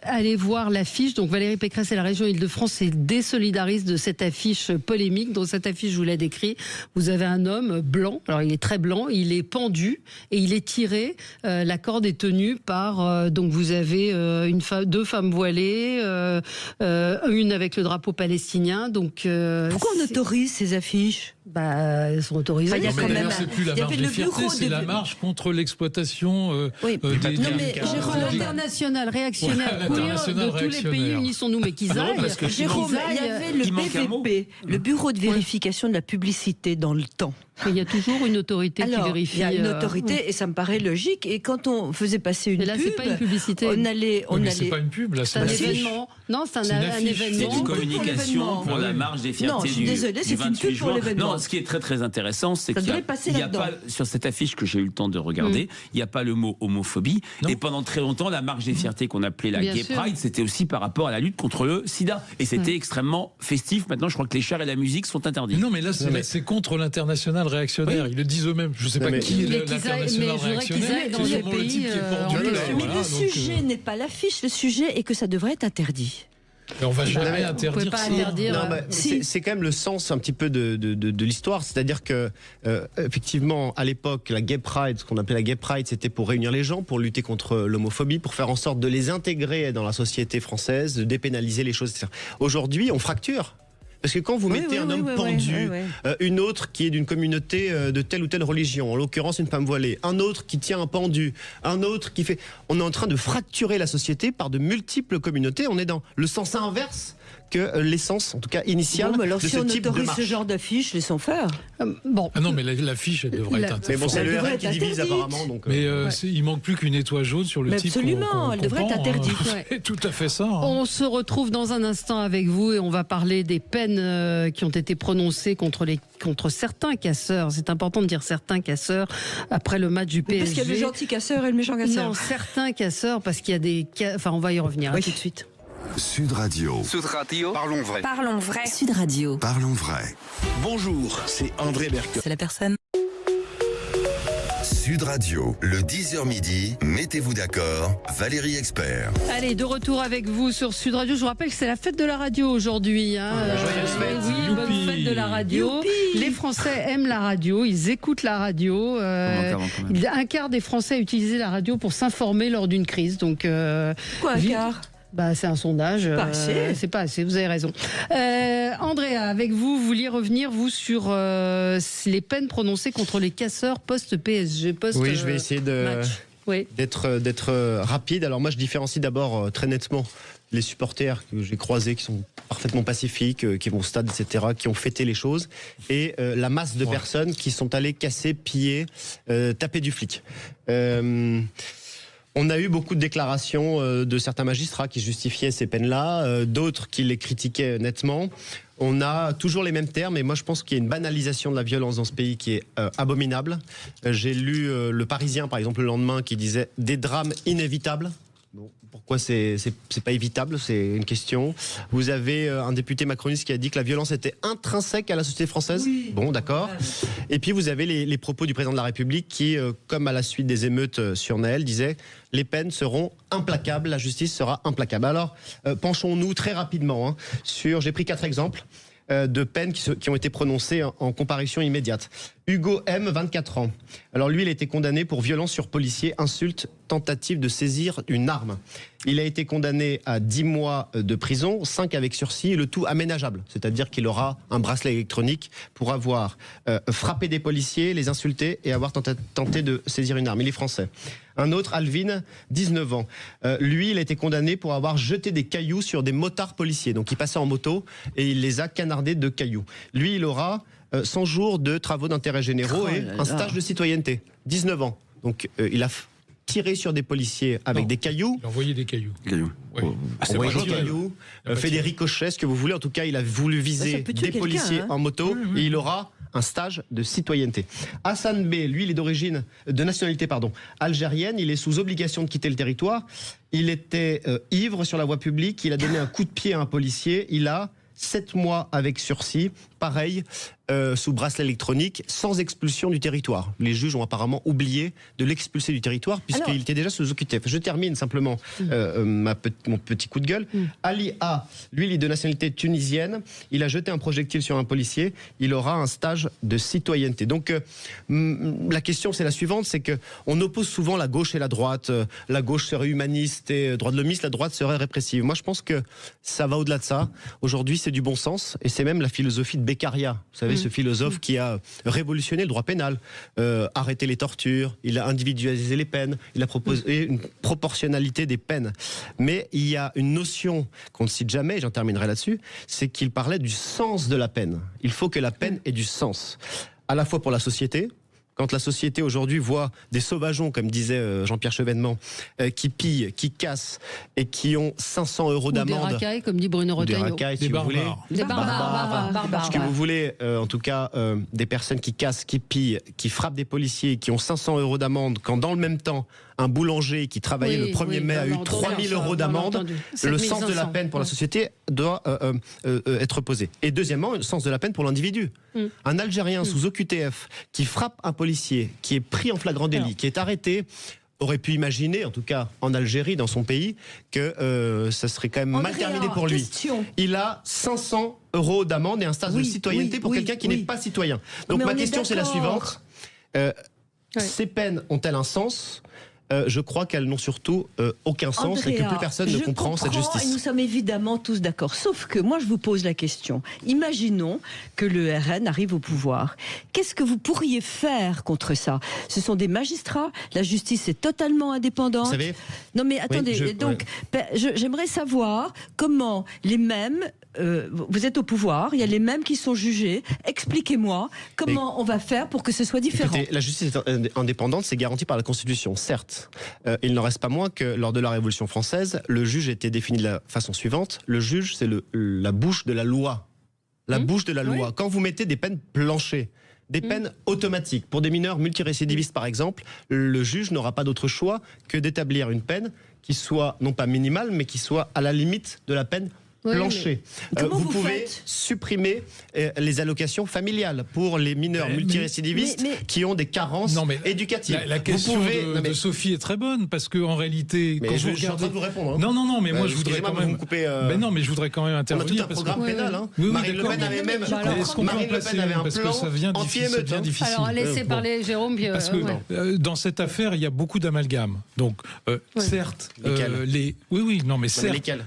Allez voir l'affiche. Donc Valérie Pécresse et la région Île-de-France se désolidarisent de cette affiche polémique. Dans cette affiche, je vous l'ai décrit. Vous avez un homme blanc. Alors il est très blanc. Il est pendu et il est tiré. La corde est tenue par donc vous avez deux femmes voilées, une avec le drapeau palestinien. Donc pourquoi on autorise ces affiches? Elles sont autorisées. Il y a quand même. C'est plus la marche des fiertés, c'est la marche contre l'exploitation. L'international réactionnaire de tous les pays, unissons-nous, mais qu'ils aillent. Jérôme, il y avait le BVP, le Bureau de vérification de la publicité dans le temps. Il y a toujours une autorité qui vérifie. Il y a une autorité et ça me paraît logique. Et quand on faisait passer une pub, c'est pas une publicité. C'est pas une pub, là, c'est un événement. Non, c'est un événement. C'est une communication pour la marche des fiertés. Non, je suis désolée, c'est une pub pour l'événement. Non, ce qui est très très intéressant, c'est qu'il n'y a pas, sur cette affiche que j'ai eu le temps de regarder, il n'y a pas le mot homophobie. Et pendant très longtemps, la marche des fiertés qu'on appelait la Gay Pride, c'était aussi par rapport à la lutte contre le sida. Et c'était extrêmement festif. Maintenant, je crois que les chars et la musique sont interdits. Non, mais là, c'est contre l'international réactionnaire. Ils le disent eux-mêmes. Je ne sais pas qui est l'international réactionnaire. Mais le sujet n'est pas l'affiche. Le sujet est que ça devrait être interdit. Et on va jamais interdire ça. C'est quand même le sens un petit peu de l'histoire. C'est-à-dire que, effectivement, à l'époque, la Gay Pride, ce qu'on appelait la Gay Pride, c'était pour réunir les gens, pour lutter contre l'homophobie, pour faire en sorte de les intégrer dans la société française, de dépénaliser les choses, etc. Aujourd'hui, on fracture. Parce que quand vous mettez un homme pendu, une autre qui est d'une communauté de telle ou telle religion, en l'occurrence une femme voilée, un autre qui tient un pendu, un autre qui fait... On est en train de fracturer la société par de multiples communautés. On est dans le sens inverse que l'essence, en tout cas initiale, de ce type de marche. Si on autorise ce genre d'affiche, laissons faire. Ah non, mais l'affiche, elle devrait être interdite. Mais bon, c'est le RN qui divise apparemment. Donc, mais il manque plus qu'une étoile jaune sur le type. Absolument, elle devrait être interdite. C'est tout à fait ça. On se retrouve dans un instant avec vous et on va parler des peines qui ont été prononcées contre certains casseurs. C'est important de dire certains casseurs après le match du PSG. Parce qu'il y a le gentil casseur et le méchant casseur. Non, certains casseurs, parce qu'il y a des... Enfin, on va y revenir tout de suite. Sud Radio. Sud Radio. Parlons vrai. Parlons vrai. Sud Radio. Parlons vrai. Bonjour, c'est André Berque. C'est la personne. Sud Radio, le 10h midi, mettez-vous d'accord, Valérie Expert. Allez, de retour avec vous sur Sud Radio. Je vous rappelle que c'est la fête de la radio aujourd'hui. Joyeuse fête. Oui, bonne fête de la radio. Youpi. Les Français aiment la radio, ils écoutent la radio. Un quart des Français a utilisé la radio pour s'informer lors d'une crise. Donc, quoi, un quart? C'est un sondage. C'est pas assez, vous avez raison. Andrea, avec vous, vous vouliez revenir, vous, sur les peines prononcées contre les casseurs post-PSG. Oui, je vais essayer d'être rapide. Alors moi, je différencie d'abord très nettement les supporters que j'ai croisés, qui sont parfaitement pacifiques, qui vont au stade, etc., qui ont fêté les choses, et la masse de personnes qui sont allées casser, piller, taper du flic. On a eu beaucoup de déclarations de certains magistrats qui justifiaient ces peines-là, d'autres qui les critiquaient nettement. On a toujours les mêmes termes, et moi je pense qu'il y a une banalisation de la violence dans ce pays qui est abominable. J'ai lu Le Parisien, par exemple, le lendemain, qui disait « des drames inévitables ». Bon, pourquoi c'est pas évitable, c'est une question. Vous avez un député macroniste qui a dit que la violence était intrinsèque à la société française. Oui. Bon, d'accord. Et puis vous avez les propos du président de la République qui, comme à la suite des émeutes sur Naël, disait « les peines seront implacables, la justice sera implacable ». Alors, penchons-nous très rapidement sur... J'ai pris 4 exemples de peines qui ont été prononcées en comparution immédiate. Hugo M, 24 ans. Alors lui, il a été condamné pour violence sur policier, insulte, tentative de saisir une arme. Il a été condamné à 10 mois de prison, 5 avec sursis, le tout aménageable. C'est-à-dire qu'il aura un bracelet électronique pour avoir frappé des policiers, les insulter et avoir tenté de saisir une arme. Il est français. Un autre, Alvin, 19 ans. Lui, il a été condamné pour avoir jeté des cailloux sur des motards policiers. Donc il passait en moto et il les a canardés de cailloux. Lui, il aura 100 jours de travaux d'intérêt généraux et un stage de citoyenneté. 19 ans. Donc il a tiré sur des policiers avec des cailloux. Il a envoyé des cailloux. Oui. Envoyé des cailloux, fait des ricochets, ce que vous voulez. En tout cas, il a voulu viser des policiers en moto et il aura un stage de citoyenneté. Hassan B, lui, il est de nationalité algérienne. Il est sous obligation de quitter le territoire. Il était ivre sur la voie publique. Il a donné un coup de pied à un policier. Il a 7 mois avec sursis, pareil, sous bracelet électronique, sans expulsion du territoire. Les juges ont apparemment oublié de l'expulser du territoire, puisqu'il était déjà sous OQTF. Je termine simplement mon petit coup de gueule. Ali A, lui, il est de nationalité tunisienne. Il a jeté un projectile sur un policier. Il aura un stage de citoyenneté. Donc, la question, c'est la suivante, c'est qu'on oppose souvent la gauche et la droite. La gauche serait humaniste et droit de l'homiste, la droite serait répressive. Moi, je pense que ça va au-delà de ça. Aujourd'hui, c'est du bon sens, et c'est même la philosophie de Beccaria. Vous savez, ce philosophe qui a révolutionné le droit pénal, arrêté les tortures, il a individualisé les peines, il a proposé une proportionnalité des peines. Mais il y a une notion qu'on ne cite jamais, et j'en terminerai là-dessus, c'est qu'il parlait du sens de la peine. Il faut que la peine ait du sens, à la fois pour la société. Quand la société aujourd'hui voit des sauvageons, comme disait Jean-Pierre Chevènement, qui pillent, qui cassent et qui ont 500 € d'amende. Des racailles, comme dit Bruno Retailleau. Des racailles, si vous voulez. Des barbares. Ce que vous voulez, en tout cas, des personnes qui cassent, qui pillent, qui frappent des policiers, qui ont 500 € d'amende, quand dans le même temps, un boulanger qui travaillait le 1er mai a eu 3 000 € d'amende, le sens de la peine pour la société doit être posé. Et deuxièmement, le sens de la peine pour l'individu. Un Algérien sous OQTF qui frappe un policier, qui est pris en flagrant délit, qui est arrêté, aurait pu imaginer, en tout cas en Algérie, dans son pays, que ça serait quand même mal terminé pour lui. Il a 500 € d'amende et un stage de citoyenneté pour quelqu'un qui n'est pas citoyen. Donc ma question, c'est la suivante. Ces peines ont-elles un sens ? Je crois qu'elles n'ont surtout aucun sens, et que plus personne ne comprend cette justice. Et nous sommes évidemment tous d'accord. Sauf que moi, je vous pose la question. Imaginons que le RN arrive au pouvoir. Qu'est-ce que vous pourriez faire contre ça ? Ce sont des magistrats. La justice est totalement indépendante. Vous savez, non mais attendez. J'aimerais savoir comment les mêmes... vous êtes au pouvoir, il y a les mêmes qui sont jugés. Expliquez-moi comment on va faire pour que ce soit différent. Écoutez, la justice indépendante, c'est garanti par la Constitution, certes. Il n'en reste pas moins que lors de la Révolution française, le juge était défini de la façon suivante. Le juge, c'est la bouche de la loi. La bouche de la loi. Quand vous mettez des peines planchées, des peines automatiques, pour des mineurs multirécidivistes par exemple, le juge n'aura pas d'autre choix que d'établir une peine qui soit non pas minimale, mais qui soit à la limite de la peine plancher. Vous pouvez supprimer les allocations familiales pour les mineurs multirécidivistes qui ont des carences éducatives. La question de Sophie est très bonne, parce qu'en réalité, quand vous regardez... Je suis en train de vous répondre. Non, mais moi je voudrais quand même... Non, mais je voudrais quand même intervenir. On a tout un programme pénal. Marine Le Pen avait même... Est-ce qu'on peut en placer un, parce que ça devient difficile. Alors laissez parler Jérôme. Parce que dans cette affaire, il y a beaucoup d'amalgames. Donc, certes... Oui, non, mais certes... Lesquels ?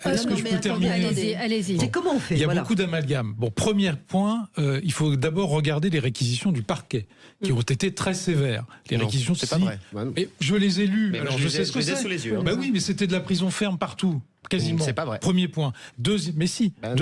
Est-ce que je peux terminer ? Allez-y. C'est comment on fait ? Il y a beaucoup d'amalgames. Bon, premier point, il faut d'abord regarder les réquisitions du parquet, qui ont été très sévères. Les réquisitions, c'est pas vrai. Mais je les ai lues. Alors je sais ce que c'est. Sous les yeux. Oui, mais c'était de la prison ferme partout. Quasiment. C'est pas vrai. Premier point. Deuxième point.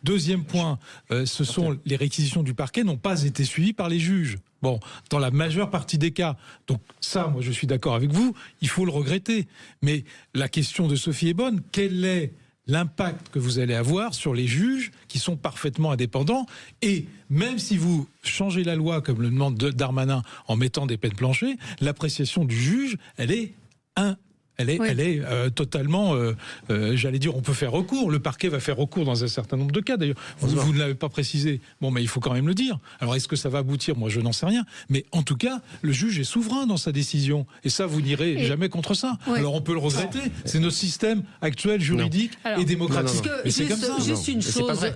Deuxième point, ce sont les réquisitions du parquet n'ont pas été suivies par les juges. Bon, dans la majeure partie des cas. Donc ça, moi je suis d'accord avec vous, il faut le regretter. Mais la question de Sophie est bonne. Quel est l'impact que vous allez avoir sur les juges qui sont parfaitement indépendants? Et même si vous changez la loi, comme le demande Darmanin, en mettant des peines planchées, l'appréciation du juge, elle est totalement, j'allais dire, on peut faire recours. Le parquet va faire recours dans un certain nombre de cas. D'ailleurs, vous ne l'avez pas précisé. Bon, mais il faut quand même le dire. Alors, est-ce que ça va aboutir? Moi, je n'en sais rien. Mais en tout cas, le juge est souverain dans sa décision. Et ça, vous n'irez jamais contre ça. Alors, on peut le regretter. C'est notre système actuel juridique et démocratique. Mais c'est comme ça.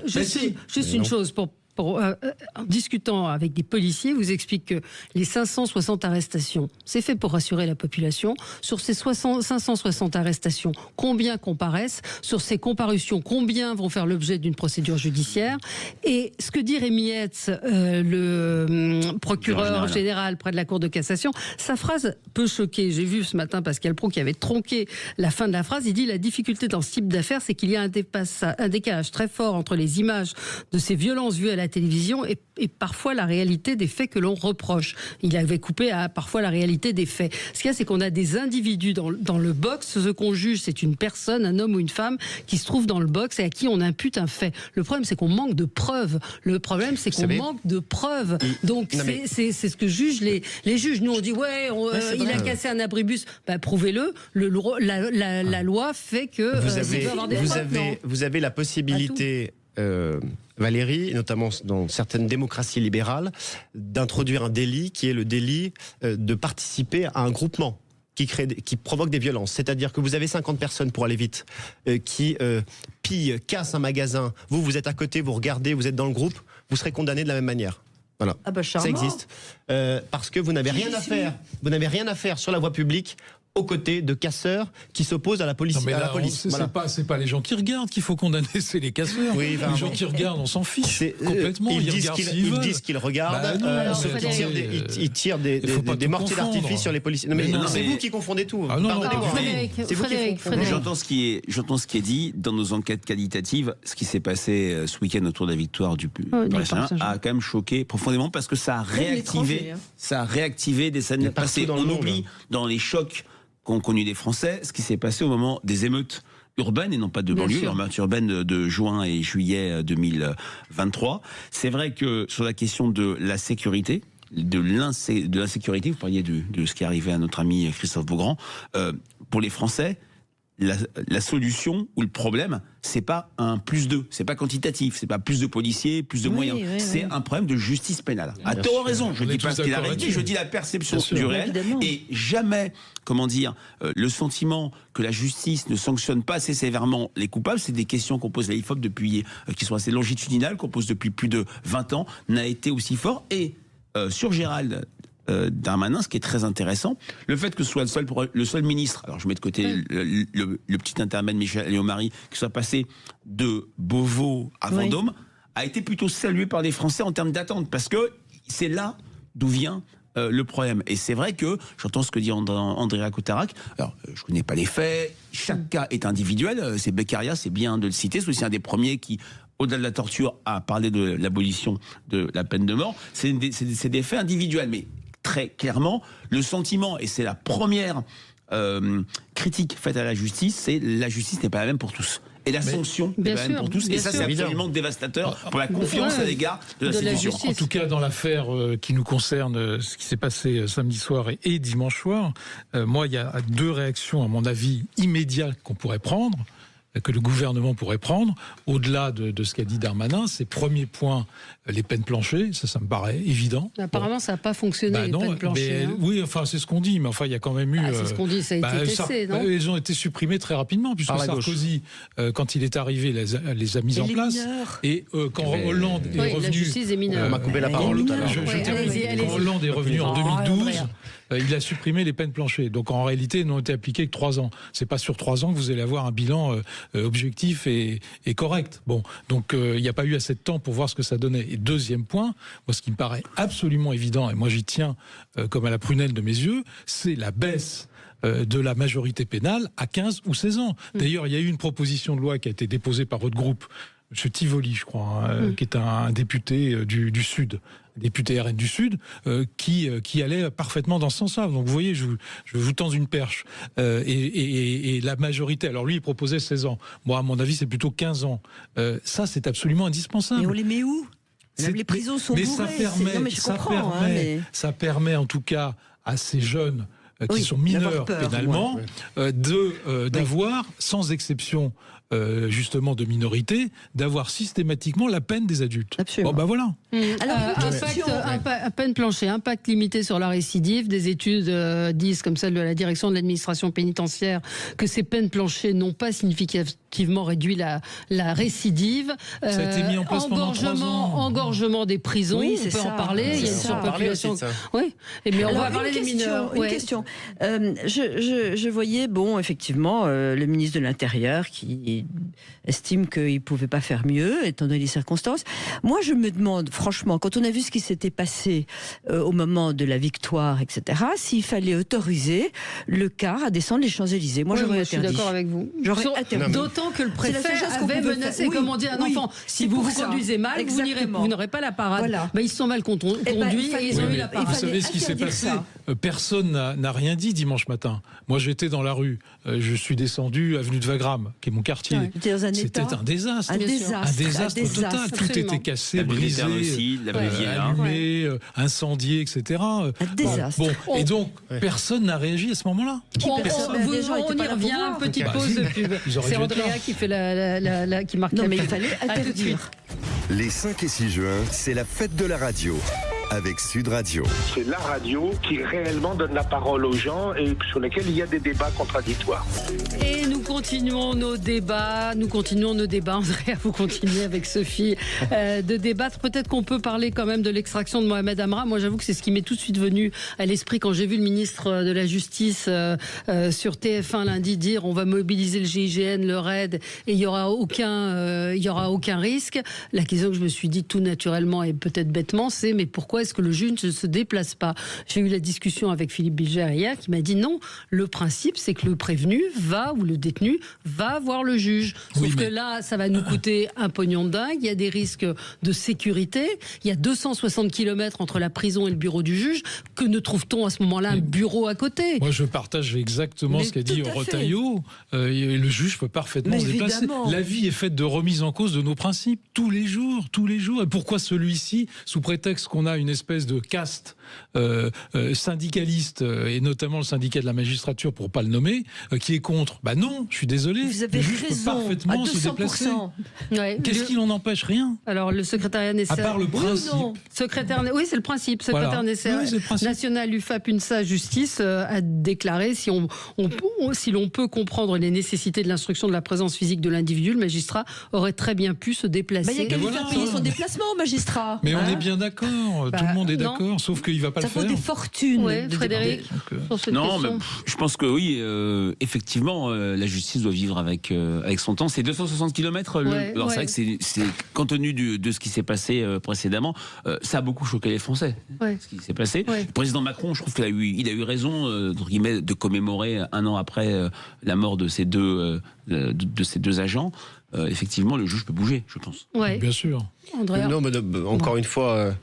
Juste une chose pour en discutant avec des policiers, vous explique que les 560 arrestations, c'est fait pour rassurer la population. Sur ces 560 arrestations, combien comparaissent? Sur ces comparutions, combien vont faire l'objet d'une procédure judiciaire? Et ce que dit Rémi Hetz, le procureur général près de la Cour de cassation, sa phrase peut choquer. J'ai vu ce matin Pascal Praud qui avait tronqué la fin de la phrase. Il dit: la difficulté dans ce type d'affaires, c'est qu'il y a un décalage très fort entre les images de ces violences vues à la télévision et parfois la réalité des faits que l'on reproche. Il avait coupé à parfois la réalité des faits. Ce qu'il y a, c'est qu'on a des individus dans le box. Ce qu'on juge, c'est une personne, un homme ou une femme qui se trouve dans le box et à qui on impute un fait. Le problème, c'est qu'on manque de preuves. Le problème, c'est qu'on manque de preuves. Donc, c'est ce que jugent les juges. Nous, on dit, il a cassé un abribus. Prouvez-le. La loi fait que vous avez la possibilité... Valérie, notamment dans certaines démocraties libérales, d'introduire un délit qui est le délit de participer à un groupement qui provoque des violences. C'est-à-dire que vous avez 50 personnes, pour aller vite, qui pillent, cassent un magasin. Vous êtes à côté, vous regardez, vous êtes dans le groupe, vous serez condamné de la même manière. Voilà, ça existe. Parce que vous n'avez rien à faire. Vous n'avez rien à faire sur la voie publique aux côtés de casseurs qui s'opposent à la police. C'est pas les gens qui regardent qu'il faut condamner, c'est les casseurs. Les gens qui regardent, on s'en fiche complètement. Ils disent qu'ils regardent. Ils tirent des mortiers d'artifice sur les policiers. C'est vous qui confondez tout. J'entends ce qui est dit dans nos enquêtes qualitatives. Ce qui s'est passé ce week-end autour de la victoire du Paris Saint-Germain a quand même choqué profondément parce que ça a réactivé des scènes passées. On oublie dans les chocs qu'ont connu des Français, ce qui s'est passé au moment des émeutes urbaines, et non pas de banlieue, l'émeute urbaine de juin et juillet 2023. C'est vrai que sur la question de la sécurité, de l'insécurité, vous parliez de ce qui est arrivé à notre ami Christophe Beaugrand, pour les Français, la solution ou le problème, c'est pas un +2, c'est pas quantitatif, c'est pas plus de policiers, plus de moyens, c'est un problème de justice pénale. À tort raison, je dis pas ce qu'il a dit, je dis la perception du réel, et jamais, le sentiment que la justice ne sanctionne pas assez sévèrement les coupables, c'est des questions qu'on pose à l'IFOP qui sont assez longitudinales, qu'on pose depuis plus de 20 ans, n'a été aussi fort. Et sur Gérald Darmanin, ce qui est très intéressant, le fait que ce soit le seul ministre, alors je mets de côté le petit intermède Michel Alliot-Marie, qui soit passé de Beauvau à Vendôme, a été plutôt salué par les Français en termes d'attente, parce que c'est là d'où vient le problème. Et c'est vrai que, j'entends ce que dit Andrea Cotarac, alors je ne connais pas les faits, chaque cas est individuel, c'est Beccaria, c'est bien de le citer, c'est aussi un des premiers qui, au-delà de la torture, a parlé de l'abolition de la peine de mort. C'est des faits individuels, mais très clairement, le sentiment, et c'est la première critique faite à la justice, c'est la justice n'est pas la même pour tous. Et la sanction n'est pas la même pour tous. Et ça, c'est absolument dévastateur pour la confiance à l'égard de la justice. En tout cas, dans l'affaire qui nous concerne, ce qui s'est passé samedi soir et dimanche soir, moi, il y a 2 réactions, à mon avis, immédiates qu'on pourrait prendre, que le gouvernement pourrait prendre, au-delà de ce qu'a dit Darmanin. C'est premier point, les peines planchées, ça me paraît évident. Apparemment, ça n'a pas fonctionné, les peines planchées. Oui, c'est ce qu'on dit, mais il y a quand même eu... c'est ce qu'on dit, ça a été testé, non ? Ils ont été supprimés très rapidement, puisque Sarkozy, quand il est arrivé, les a mis en place. Et quand Hollande est revenu... La justice des mineurs. On m'a coupé la parole tout à l'heure. Quand Hollande est revenu en 2012... il a supprimé les peines planchées. Donc en réalité, elles n'ont été appliquées que 3 ans. C'est pas sur 3 ans que vous allez avoir un bilan objectif et correct. Bon, donc il n'y a pas eu assez de temps pour voir ce que ça donnait. Et deuxième point, moi ce qui me paraît absolument évident, et moi j'y tiens comme à la prunelle de mes yeux, c'est la baisse de la majorité pénale à 15 ou 16 ans. D'ailleurs, il y a eu une proposition de loi qui a été déposée par votre groupe M. Tivoli, je crois, qui est un député du Sud, député RN du Sud, qui allait parfaitement dans ce sens-là. Donc vous voyez, je vous tends une perche. Et la majorité, alors lui, il proposait 16 ans. Moi, à mon avis, c'est plutôt 15 ans. Ça, c'est absolument indispensable. Mais on les met où ? Même les prisons sont bourrées. Ça permet en tout cas à ces jeunes qui sont mineurs pénalement d'avoir, sans exception justement de minorité, d'avoir systématiquement la peine des adultes. Absolument. Bon, ben voilà. À peine plancher, impact limité sur la récidive. Des études disent, comme celle de la direction de l'administration pénitentiaire, que ces peines planchées n'ont pas significativement réduit la récidive. Ça a été mis en place pendant 3 ans. Engorgement des prisons, on peut en parler. Il y a une surpopulation. Oui. Mais on va parler des mineurs. Une question. Je voyais, effectivement, le ministre de l'Intérieur qui estime qu'il ne pouvait pas faire mieux, étant donné les circonstances. Moi, je me demande, franchement, quand on a vu ce qui s'était passé au moment de la victoire, etc., s'il fallait autoriser le car à descendre les Champs-Élysées. Moi, j'aurais interdit. Je suis d'accord avec vous. J'aurais interdit. D'autant que le préfet avait menacé, comme on dit à un enfant, si vous conduisez mal, vous n'aurez pas la parade. Voilà. Ils se sont mal conduits et ils ont eu la parade. Vous savez ce qui s'est passé ? Personne n'a rien dit dimanche matin. Moi, j'étais dans la rue. Je suis descendu avenue de Wagram, qui est mon quartier. C'était un désastre. Un désastre total. Tout était cassé, brisé, allumé, incendié, etc. Un désastre. Et donc, personne n'a réagi à ce moment-là. On y revient, petite pause de pub. C'est Andrea qui fait qui marque la mais il fallait interdire. Les 5 et 6 juin, c'est la fête de la radio. Avec Sud Radio. C'est la radio qui réellement donne la parole aux gens et sur lesquels il y a des débats contradictoires. Et nous continuons nos débats. Andrea, vous continuez avec Sophie de débattre. Peut-être qu'on peut parler quand même de l'extraction de Mohamed Amra. Moi, j'avoue que c'est ce qui m'est tout de suite venu à l'esprit quand j'ai vu le ministre de la Justice sur TF1 lundi dire on va mobiliser le GIGN, le RAID et il y aura aucun risque. La question que je me suis dit tout naturellement et peut-être bêtement, c'est mais pourquoi est-ce que le juge ne se déplace pas ? J'ai eu la discussion avec Philippe Bilger hier qui m'a dit non, le principe c'est que le prévenu ou le détenu va voir le juge. Sauf que là, ça va nous coûter un pognon de dingue, il y a des risques de sécurité, il y a 260 km entre la prison et le bureau du juge, que ne trouve-t-on à ce moment-là un bureau à côté ? Moi je partage exactement ce qu'a dit Retailleau, le juge peut parfaitement se déplacer. La vie est faite de remise en cause de nos principes, tous les jours. Et pourquoi celui-ci, sous prétexte qu'on a une espèce de caste syndicaliste, et notamment le syndicat de la magistrature, pour ne pas le nommer, qui est contre. Non, je suis désolé. Vous avez raison, parfaitement à 200%. Se déplacer. Qu'est-ce qui n'en empêche rien ? Alors, le secrétariat nécessaire... À part le principe. Oui, c'est le principe. Secrétaire nécessaire national UFAP UNSA Justice a déclaré si l'on peut comprendre les nécessités de l'instruction de la présence physique de l'individu, le magistrat aurait très bien pu se déplacer. Il y a qu'à lui faire payer son déplacement au magistrat. Mais on est bien d'accord. Tout le monde est d'accord, sauf qu'il ne va pas le faire. Ça vaut des fortunes. Frédéric, non, mais je pense que oui, effectivement, la justice doit vivre avec son temps. C'est 260 km. Alors c'est vrai que c'est compte tenu de ce qui s'est passé précédemment, ça a beaucoup choqué les Français. Ce qui s'est passé. Le président Macron, je trouve qu'il a eu raison de commémorer un an après la mort de ces deux agents. Effectivement, le juge peut bouger, je pense. Bien sûr. Andrea. Non, encore une fois.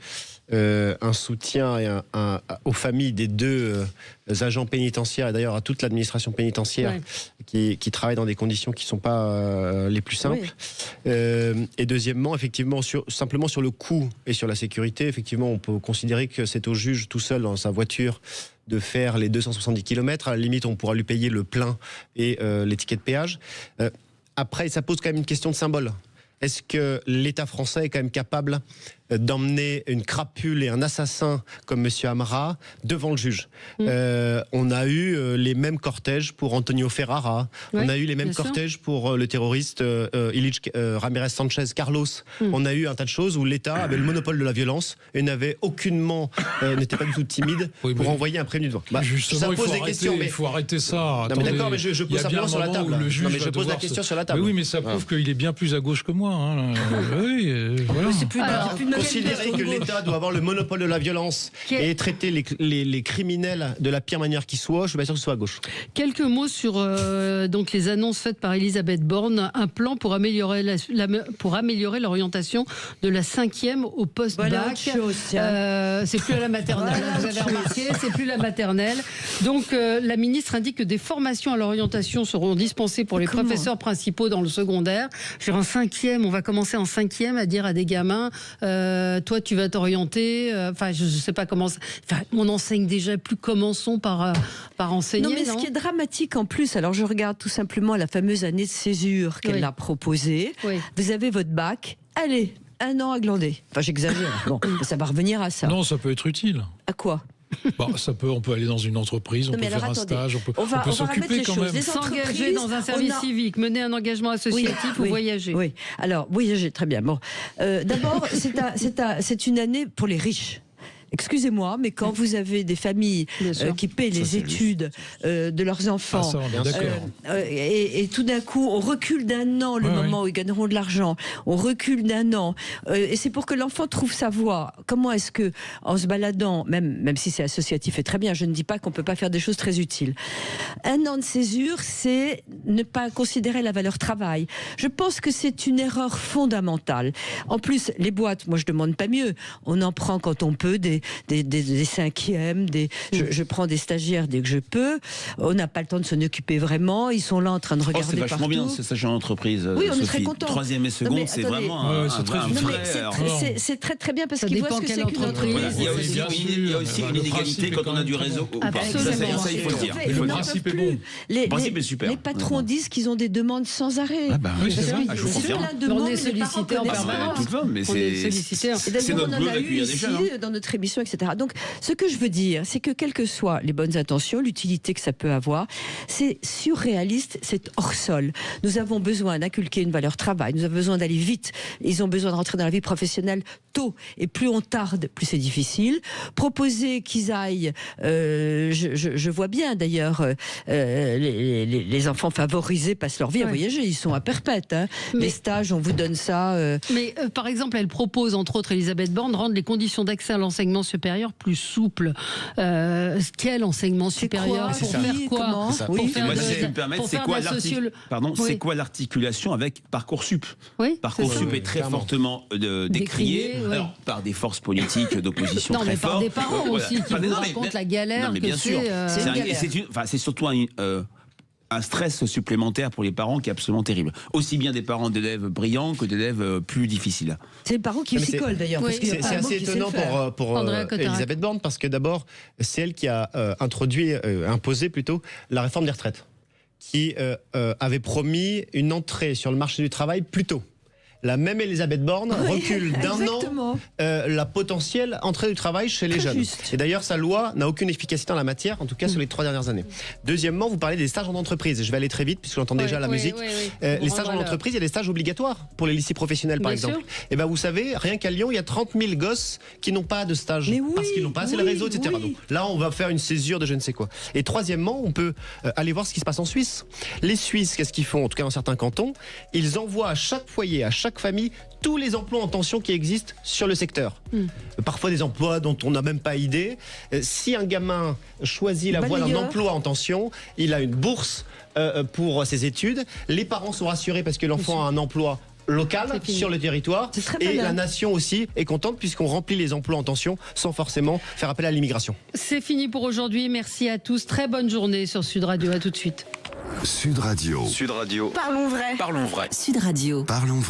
Un soutien aux familles des deux agents pénitentiaires et d'ailleurs à toute l'administration pénitentiaire qui travaille dans des conditions qui ne sont pas les plus simples. Et deuxièmement, effectivement, simplement sur le coût et sur la sécurité, effectivement, on peut considérer que c'est au juge tout seul dans sa voiture de faire les 270 km. À la limite, on pourra lui payer le plein et les tickets de péage. Après, ça pose quand même une question de symbole. Est-ce que l'État français est quand même capable d'emmener une crapule et un assassin comme M. Amra devant le juge? On a eu les mêmes cortèges pour Antonio Ferrara, on a eu les mêmes cortèges pour le terroriste Illich Ramirez Sanchez Carlos. On a eu un tas de choses où l'État avait le monopole de la violence et n'avait aucunement, n'était pas du tout timide pour envoyer un prévenu devant. Justement, ça pose des questions, mais il faut arrêter ça. Non, mais d'accord, mais je pose simplement sur la table. Je pose la question sur la table. Oui, mais ça prouve qu'il est bien plus à gauche que moi. Oui, voilà. C'est plus de considérer que l'État doit avoir le monopole de la violence et traiter les criminels de la pire manière qui soit, je suis pas sûr que ce soit à gauche. Quelques mots sur donc les annonces faites par Elisabeth Borne, un plan pour améliorer l'orientation de la 5e au post-bac. Voilà, c'est plus à la maternelle, vous avez remarqué, c'est plus la maternelle. Donc la ministre indique que des formations à l'orientation seront dispensées pour les professeurs principaux dans le secondaire. En 5e, on va commencer en 5e à dire à des gamins, toi tu vas t'orienter. Enfin, je sais pas comment. On enseigne déjà plus. Commençons par enseigner. Non, mais ce qui est dramatique en plus, alors je regarde tout simplement la fameuse année de césure qu'elle a proposée. Oui. Vous avez votre bac, allez, 1 an à glander. Enfin, j'exagère. Bon, ça va revenir à ça. Non, ça peut être utile. À quoi? Bon, on peut aller dans une entreprise, on peut faire un stage, on peut s'occuper quand même. S'engager dans un service civique, mener un engagement associatif ou voyager. Oui, alors voyager, très bien. Bon, d'abord, c'est une année pour les riches. Excusez-moi, mais quand vous avez des familles qui paient les études de leurs enfants, et tout d'un coup, on recule d'1 an le moment où ils gagneront de l'argent, on recule d'1 an, et c'est pour que l'enfant trouve sa voie. Comment est-ce que, en se baladant, même si c'est associatif et très bien, je ne dis pas qu'on ne peut pas faire des choses très utiles. 1 an de césure, c'est ne pas considérer la valeur travail. Je pense que c'est une erreur fondamentale. En plus, les boîtes, moi je demande pas mieux. On en prend quand on peut des 5e, je prends des stagiaires dès que je peux. On n'a pas le temps de s'en occuper vraiment. Ils sont là en train de regarder partout. C'est vachement bien, ces stagiaires en entreprise. Oui, on est très contents. 3e et seconde, c'est vraiment c'est très très bien parce qu'ils voient ce que c'est qu'une entreprise. Il y a aussi une inégalité quand on a du réseau. Absolument. Ça, il faut le dire. Le principe est bon. Le principe est super. Les patrons disent qu'ils ont des demandes sans arrêt. Ah bah oui, c'est ça. Je vous confirme. On est sollicité en permanence. C'est notre boulot d'accueillir des jeunes. Dans notre émission, etc. Donc, ce que je veux dire, c'est que quelles que soient les bonnes intentions, l'utilité que ça peut avoir, c'est surréaliste, c'est hors sol. Nous avons besoin d'inculquer une valeur travail, nous avons besoin d'aller vite. Ils ont besoin de rentrer dans la vie professionnelle tôt. Et plus on tarde, plus c'est difficile. Proposer qu'ils aillent, je vois bien d'ailleurs, les enfants favorisés passent leur vie à voyager. Ils sont à perpète. Hein. Les stages, on vous donne ça. Mais par exemple, elle propose, entre autres, Elisabeth Borne, de rendre les conditions d'accès à l'enseignement supérieur plus souples. Quel enseignement supérieur? Pour faire quoi? C'est quoi l'articulation avec Parcoursup? Parcoursup est très fortement décrié par des forces politiques d'opposition très fortes. Non, mais par des parents aussi qui vous racontent la galère que c'est. C'est surtout un stress supplémentaire pour les parents qui est absolument terrible. Aussi bien des parents d'élèves brillants que d'élèves plus difficiles. C'est les parents qui s'y collent d'ailleurs. C'est assez étonnant pour Elisabeth Borne parce que d'abord, c'est elle qui a imposé la réforme des retraites, qui avait promis une entrée sur le marché du travail plus tôt. La même Elisabeth Borne recule d'1 an la potentielle entrée du travail chez les jeunes. Et d'ailleurs, sa loi n'a aucune efficacité en la matière, en tout cas sur les 3 dernières années. Deuxièmement, vous parlez des stages en entreprise. Je vais aller très vite puisque j'entends déjà la musique. Les stages en entreprise, il y a des stages obligatoires pour les lycées professionnels, par exemple. Et ben, vous savez, rien qu'à Lyon, il y a 30 000 gosses qui n'ont pas de stage parce qu'ils n'ont pas assez le réseau, etc. Donc là, on va faire une césure de je ne sais quoi. Et troisièmement, on peut aller voir ce qui se passe en Suisse. Les Suisses, qu'est-ce qu'ils font? En tout cas, dans certains cantons, ils envoient à chaque foyer, à chaque famille, tous les emplois en tension qui existent sur le secteur. Parfois des emplois dont on n'a même pas idée. Si un gamin choisit la voie d'un emploi en tension, il a une bourse pour ses études. Les parents sont rassurés parce que l'enfant a un emploi local sur le territoire. Et la nation aussi est contente puisqu'on remplit les emplois en tension sans forcément faire appel à l'immigration. C'est fini pour aujourd'hui. Merci à tous. Très bonne journée sur Sud Radio. À tout de suite. Sud Radio. Sud Radio. Parlons vrai. Parlons vrai. Sud Radio. Parlons vrai.